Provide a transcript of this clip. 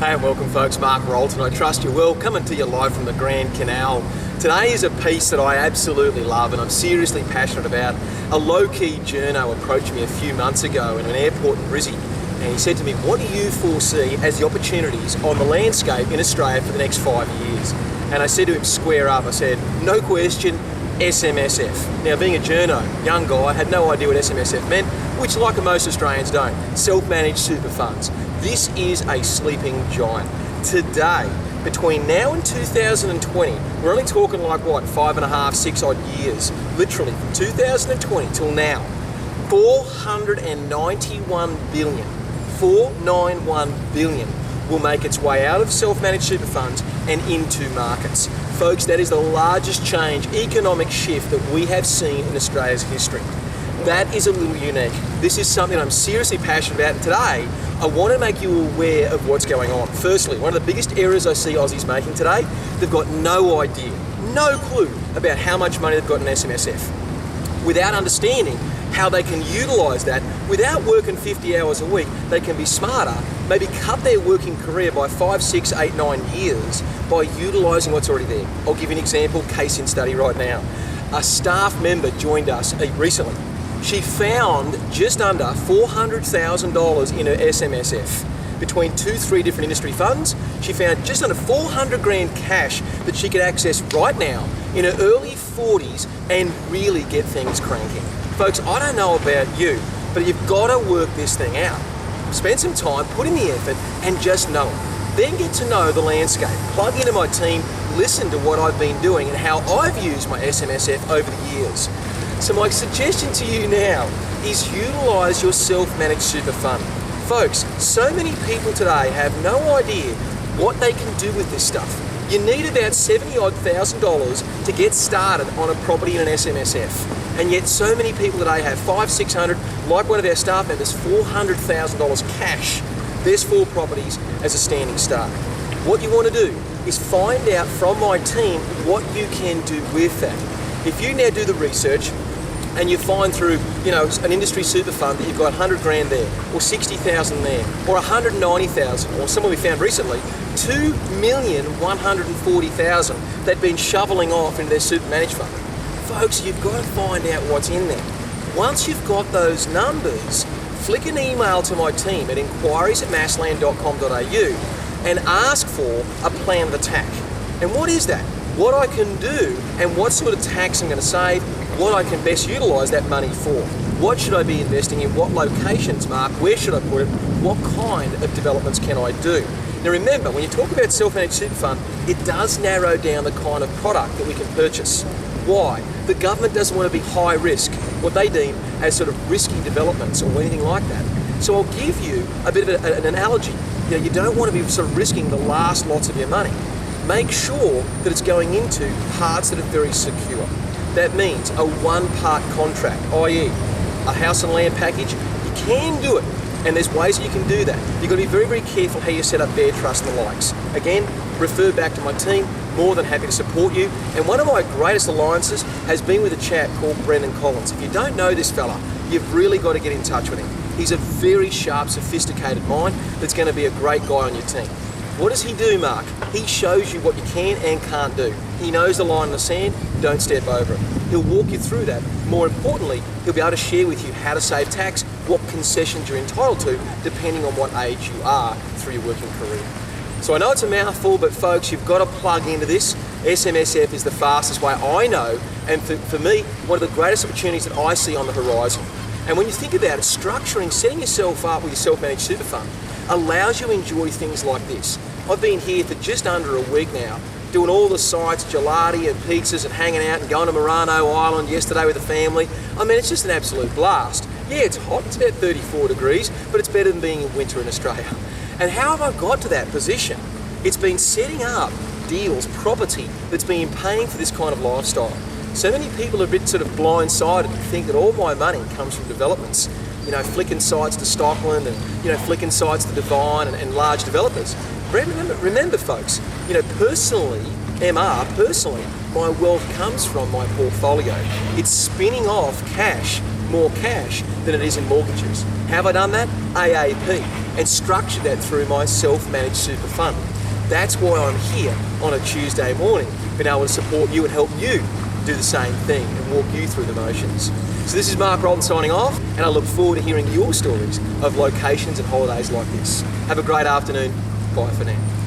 Hey and welcome folks, Mark Rolton. I trust you're well. Coming to you live from the Grand Canal. Today is a piece that I absolutely love and I'm seriously passionate about. A low-key journo approached me a few months ago in an airport in Brizzy, and he said to me, what do you foresee as the opportunities on the landscape in Australia for the next 5 years? And I said to him square up, I said, no question, SMSF. Now being a journo, young guy, had no idea what SMSF meant, which like most Australians don't, self-managed super funds. This is a sleeping giant. Today, between now and 2020, we're only talking like what, 5.5, 6 odd years, literally from 2020 till now, 491 billion will make its way out of self-managed super funds and into markets. Folks, that is the largest change, economic shift that we have seen in Australia's history. That is a little unique. This is something I'm seriously passionate about, and today I want to make you aware of what's going on. Firstly, one of the biggest errors I see Aussies making today, they've got no idea, no clue about how much money they've got in SMSF. Without understanding how they can utilise that, without working 50 hours a week, they can be smarter, maybe cut their working career by 5, 6, 8, 9 years by utilising what's already there. I'll give you an example, case in study right now. A staff member joined us recently. She found just under $400,000 in her SMSF. Between 2-3 different industry funds, she found just under 400 grand cash that she could access right now in her early 40s and really get things cranking. Folks, I don't know about you, but you've got to work this thing out. Spend some time, put in the effort, and just know it. Then get to know the landscape. Plug into my team, listen to what I've been doing and how I've used my SMSF over the years. So my suggestion to you now is utilise your self-managed super fund. Folks, so many people today have no idea what they can do with this stuff. You need about $70,000 to get started on a property in an SMSF. And yet so many people today have 500, 600, like one of our staff members, $400,000 cash. There's 4 properties as a standing start. What you want to do is find out from my team what you can do with that. If you now do the research and you find through, an industry super fund that you've got 100 grand there, or 60,000 there, or 190,000, or someone we found recently, 2,140,000 they've been shoveling off into their super managed fund. Folks, you've got to find out what's in there. Once you've got those numbers, flick an email to my team at inquiries@massland.com.au and ask for a plan of attack. And what is that? What I can do and what sort of tax I'm going to save, what I can best utilise that money for. What should I be investing in? What locations, Mark? Where should I put it? What kind of developments can I do? Now remember, when you talk about self-managed super fund, it does narrow down the kind of product that we can purchase. Why? The government doesn't want to be high risk, what they deem as sort of risky developments or anything like that. So I'll give you a bit of an analogy. You don't want to be sort of risking the last lots of your money. Make sure that it's going into parts that are very secure. That means a one-part contract, i.e. a house and land package. You can do it, and there's ways that you can do that. You've got to be very, very careful how you set up bear trust and the likes. Again, refer back to my team, more than happy to support you. And one of my greatest alliances has been with a chap called Brendan Collins. If you don't know this fella, you've really got to get in touch with him. He's a very sharp, sophisticated mind that's going to be a great guy on your team. What does he do, Mark? He shows you what you can and can't do. He knows the line in the sand, don't step over it. He'll walk you through that. More importantly, he'll be able to share with you how to save tax, what concessions you're entitled to, depending on what age you are through your working career. So I know it's a mouthful, but folks, you've got to plug into this. SMSF is the fastest way I know, and for me, one of the greatest opportunities that I see on the horizon. And when you think about it, structuring, setting yourself up with your self-managed super fund allows you to enjoy things like this. I've been here for just under a week now, doing all the sites, gelati and pizzas and hanging out and going to Murano Island yesterday with the family. I mean, it's just an absolute blast. Yeah, it's hot, it's about 34 degrees, but it's better than being in winter in Australia. And how have I got to that position? It's been setting up deals, property that's been paying for this kind of lifestyle. So many people are a bit sort of blindsided and think that all my money comes from developments. Flicking sites to Stockland and, flicking sites to Devine and large developers. Remember folks, personally, my wealth comes from my portfolio. It's spinning off cash more cash than it is in mortgages. How have I done that? AAP, and structured that through my self-managed super fund. That's why I'm here on a Tuesday morning, being able to support you and help you do the same thing and walk you through the motions. So this is Mark Rolton signing off, and I look forward to hearing your stories of locations and holidays like this. Have a great afternoon. Bye for now.